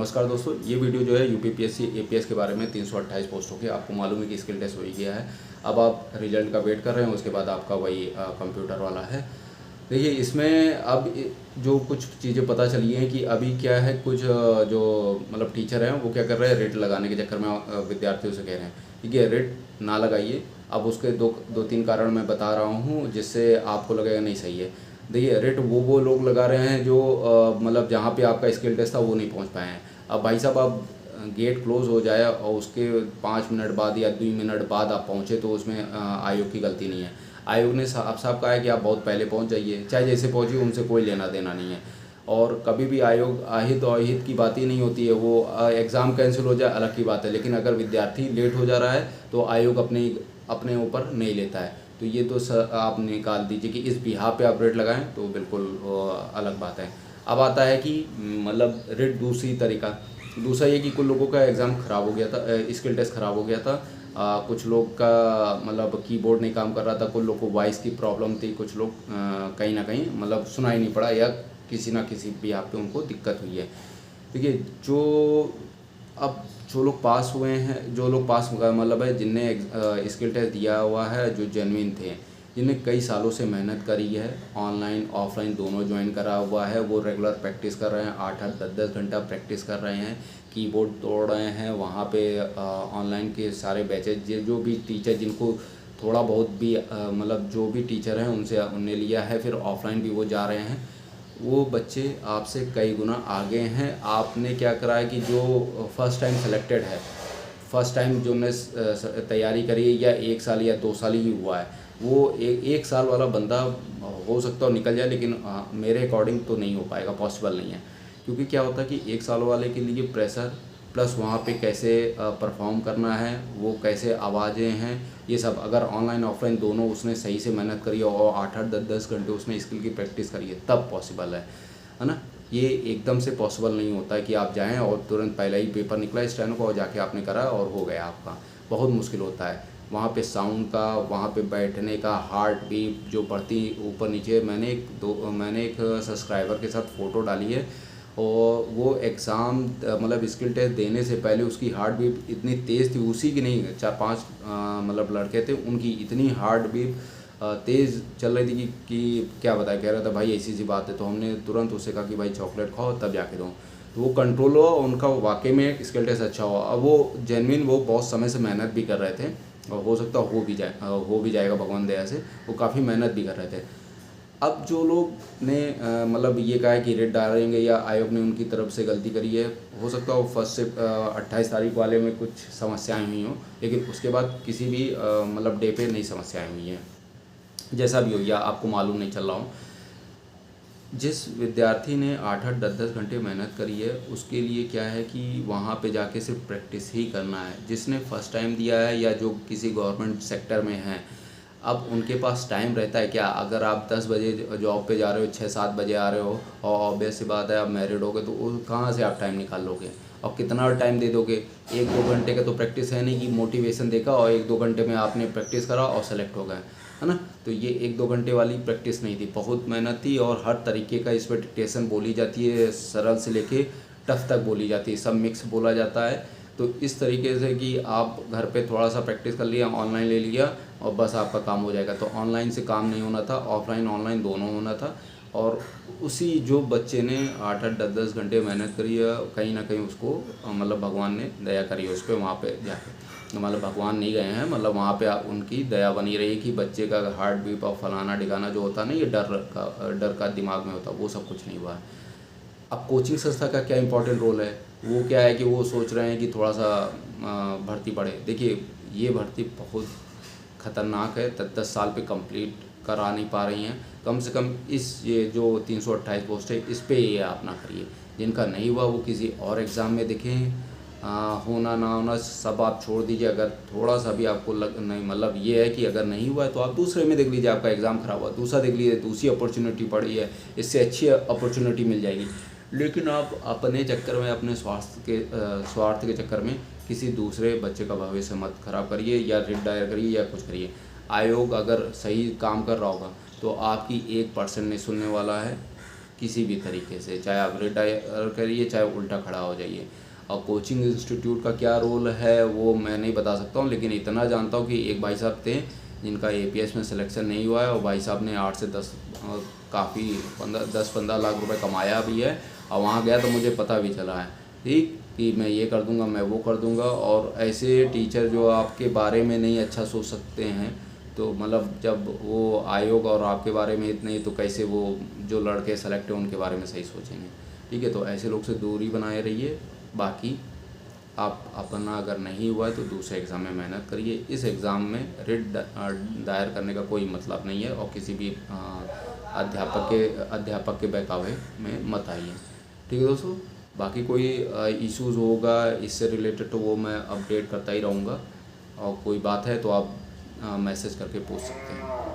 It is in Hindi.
नमस्कार दोस्तों, ये वीडियो जो है यूपीपीएससी एपीएस के बारे में 328 पोस्टों की। आपको मालूम है कि स्किल टेस्ट हो ही गया है। अब आप रिजल्ट का वेट कर रहे हैं, उसके बाद आपका वही कंप्यूटर वाला है। देखिए, इसमें अब जो कुछ चीज़ें पता चली हैं कि अभी क्या है, कुछ जो मतलब टीचर हैं वो क्या कर रहे हैं, रेट लगाने के चक्कर में विद्यार्थियों से कह रहे हैं ठीक है रेट ना लगाइए। अब उसके दो तीन कारण मैं बता रहा हूँ जिससे आपको लगेगा नहीं सही है। देखिए, रेट वो लोग लगा रहे हैं जो मतलब जहाँ पे आपका स्किल टेस्ट था वो नहीं पहुँच पाए हैं। अब भाई साहब, आप गेट क्लोज़ हो जाए और उसके 5 मिनट बाद या 2 मिनट बाद आप पहुँचे तो उसमें आयोग की गलती नहीं है। आयोग ने साफ साफ कहा है कि आप बहुत पहले पहुँच जाइए, चाहे जैसे पहुँचिए, उनसे कोई लेना देना नहीं है। और कभी भी आयोग अहित और अहित की बात ही नहीं होती है। वो एग्ज़ाम कैंसिल हो जाए अलग की बात है, लेकिन अगर विद्यार्थी लेट हो जा रहा है तो आयोग अपने ऊपर नहीं लेता है। तो ये तो आप निकाल दीजिए कि इस बिहाफ पे आप रेट लगाएं तो बिल्कुल अलग बात है। अब आता है कि मतलब रेट दूसरा ये कि कुछ लोगों का एग्ज़ाम ख़राब हो गया था, स्किल टेस्ट ख़राब हो गया था। कुछ लोग का मतलब कीबोर्ड नहीं काम कर रहा था, कुछ लोग को वॉइस की प्रॉब्लम थी, कुछ लोग कहीं ना कहीं मतलब सुनाई नहीं पड़ा या किसी ना किसी बिहाफ पे उनको दिक्कत हुई है। देखिए, अब जो लोग पास हुए हैं, जो लोग पास मतलब है जिनने स्किल टेस्ट दिया हुआ है, जो जेन्युइन थे, जिन्हें कई सालों से मेहनत करी है, ऑनलाइन ऑफलाइन दोनों ज्वाइन करा हुआ है, वो रेगुलर प्रैक्टिस कर रहे हैं, 8-8 10-10 घंटा प्रैक्टिस कर रहे हैं, कीबोर्ड तोड़ रहे हैं वहाँ पे। ऑनलाइन के सारे बैचेज जो भी टीचर जिनको थोड़ा बहुत भी मतलब जो भी टीचर हैं उनने लिया है, फिर ऑफलाइन भी वो जा रहे हैं। वो बच्चे आपसे कई गुना आगे हैं। आपने क्या करा है कि जो फर्स्ट टाइम सेलेक्टेड है, फर्स्ट टाइम जो ने तैयारी करी है, या 1 साल या 2 साल ही हुआ है, वो एक साल वाला बंदा हो सकता हो निकल जाए, लेकिन मेरे अकॉर्डिंग तो नहीं हो पाएगा, पॉसिबल नहीं है। क्योंकि क्या होता है कि 1 साल वाले के लिए प्रेशर, प्लस वहाँ पे कैसे परफॉर्म करना है, वो कैसे आवाज़ें हैं, ये सब अगर ऑनलाइन ऑफलाइन दोनों उसने सही से मेहनत करी और 8-8 10-10 घंटे उसने स्किल की प्रैक्टिस करी है, तब पॉसिबल है ना। ये एकदम से पॉसिबल नहीं होता है कि आप जाएं और तुरंत पहला ही पेपर निकला स्टेनो का और जाके आपने करा और हो गया आपका। बहुत मुश्किल होता है वहाँ पे साउंड का, वहाँ पे बैठने का, हार्ट बीट जो बढ़ती ऊपर नीचे। मैंने एक सब्सक्राइबर के साथ फ़ोटो डाली है, और वो एग्ज़ाम मतलब स्किल टेस्ट देने से पहले उसकी हार्ट बीट इतनी तेज़ थी, उसी की नहीं 4-5 मतलब लड़के थे, उनकी इतनी हार्ट बीट तेज़ चल रही थी कि क्या बताया। कह रहा था भाई ऐसी सी बात है, तो हमने तुरंत उससे कहा कि भाई चॉकलेट खाओ तब जाके दो। तो वो कंट्रोल हुआ, उनका वाकई में स्किल टेस्ट अच्छा हुआ। अब वो जेन्युइन वो बहुत समय से मेहनत भी कर रहे थे, और हो सकता हो भी जाएगा भगवान दया से। वो काफ़ी मेहनत भी कर रहे थे। अब जो लोग ने मतलब ये कहा है कि रेट डालेंगे या आयोग ने उनकी तरफ से गलती करी है, हो सकता हो 1 से 28 तारीख वाले में कुछ समस्याएं हुई हों, लेकिन उसके बाद किसी भी मतलब डे पे नई समस्याएं हुई हैं। जैसा भी हो, या आपको मालूम नहीं चल रहा हो, जिस विद्यार्थी ने 8-8 10-10 घंटे मेहनत करी है, उसके लिए क्या है कि वहाँ पे जाके सिर्फ प्रैक्टिस ही करना है। जिसने फर्स्ट टाइम दिया है या जो किसी गवर्नमेंट सेक्टर में हैं, अब उनके पास टाइम रहता है क्या? अगर आप 10 बजे जॉब पे जा रहे हो, 6-7 बजे आ रहे हो, और ऑब्वियस सी बात है आप मैरिड हो गए, तो कहाँ से आप टाइम निकाल लोगे और कितना टाइम दे दोगे? 1-2 घंटे का तो प्रैक्टिस है नहीं कि मोटिवेशन देखा और 1-2 घंटे में आपने प्रैक्टिस करा और सेलेक्ट हो गए, है ना। तो ये 1-2 घंटे वाली प्रैक्टिस नहीं थी, बहुत मेहनत थी, और हर तरीके का इस पर डिक्टेशन बोली जाती है, सरल से लेके टफ तक बोली जाती है, सब मिक्स बोला जाता है। तो इस तरीके से कि आप घर पे थोड़ा सा प्रैक्टिस कर लिया, ऑनलाइन ले लिया और बस आपका काम हो जाएगा। तो ऑनलाइन से काम नहीं होना था, ऑफलाइन ऑनलाइन दोनों होना था। और उसी जो बच्चे ने 8-8 10-10 घंटे मेहनत करी है, कहीं ना कहीं उसको मतलब भगवान ने दया करी है उस पर, वहाँ पे जाके मतलब भगवान नहीं गए हैं, मतलब वहाँ पे उनकी दया बनी रही कि बच्चे का हार्ट बीट और फलाना डिगाना जो होता है ना, ये डर का दिमाग में होता, वो सब कुछ नहीं हुआ है। अब कोचिंग संस्था का क्या इंपॉर्टेंट रोल है? वो क्या है कि वो सोच रहे हैं कि थोड़ा सा भर्ती बढ़े। देखिए, ये भर्ती बहुत ख़तरनाक है, 10-10 साल पे कंप्लीट करा नहीं पा रही हैं। कम से कम ये जो 328 पोस्ट है, इस पे ये आप ना करिए। जिनका नहीं हुआ वो किसी और एग्ज़ाम में देखें। होना ना होना सब आप छोड़ दीजिए। अगर थोड़ा सा भी आपको नहीं, मतलब ये है कि अगर नहीं हुआ है तो आप दूसरे में देख लीजिए, आपका एग्ज़ाम ख़राब हुआ, दूसरा देख लीजिए, दूसरी अपॉर्चुनिटी पड़ी है, इससे अच्छी अपॉर्चुनिटी मिल जाएगी। लेकिन आप अपने चक्कर में, अपने स्वार्थ के चक्कर में किसी दूसरे बच्चे का भविष्य मत खराब करिए, या रिट दायर करिए या कुछ करिए। आयोग अगर सही काम कर रहा होगा तो आपकी 1% नहीं सुनने वाला है किसी भी तरीके से, चाहे आप रिटायर करिए चाहे उल्टा खड़ा हो जाइए। और कोचिंग इंस्टीट्यूट का क्या रोल है वो मैं नहीं बता सकता हूँ, लेकिन इतना जानता हूँ कि एक भाई साहब थे जिनका एपीएस में सिलेक्शन नहीं हुआ है, और भाई साहब ने 8 से 10 काफ़ी 10-15 लाख रुपए कमाया भी है। और वहाँ गया तो मुझे पता भी चला है, ठीक, कि मैं ये कर दूंगा, मैं वो कर दूंगा। और ऐसे टीचर जो आपके बारे में नहीं अच्छा सोच सकते हैं, तो मतलब जब वो आयोग और आपके बारे में इतने, तो कैसे वो जो लड़के सेलेक्ट हैं उनके बारे में सही सोचेंगे, ठीक है। तो ऐसे लोग से दूरी बनाए रहिए। बाकी आप अपना अगर नहीं हुआ है तो दूसरे एग्ज़ाम में मेहनत करिए। इस एग्ज़ाम में रिट दायर करने का कोई मतलब नहीं है, और किसी भी अध्यापक के बहकावे में मत आइए, ठीक है दोस्तों। बाकी कोई इश्यूज़ होगा इससे रिलेटेड तो वो मैं अपडेट करता ही रहूँगा, और कोई बात है तो आप मैसेज करके पूछ सकते हैं।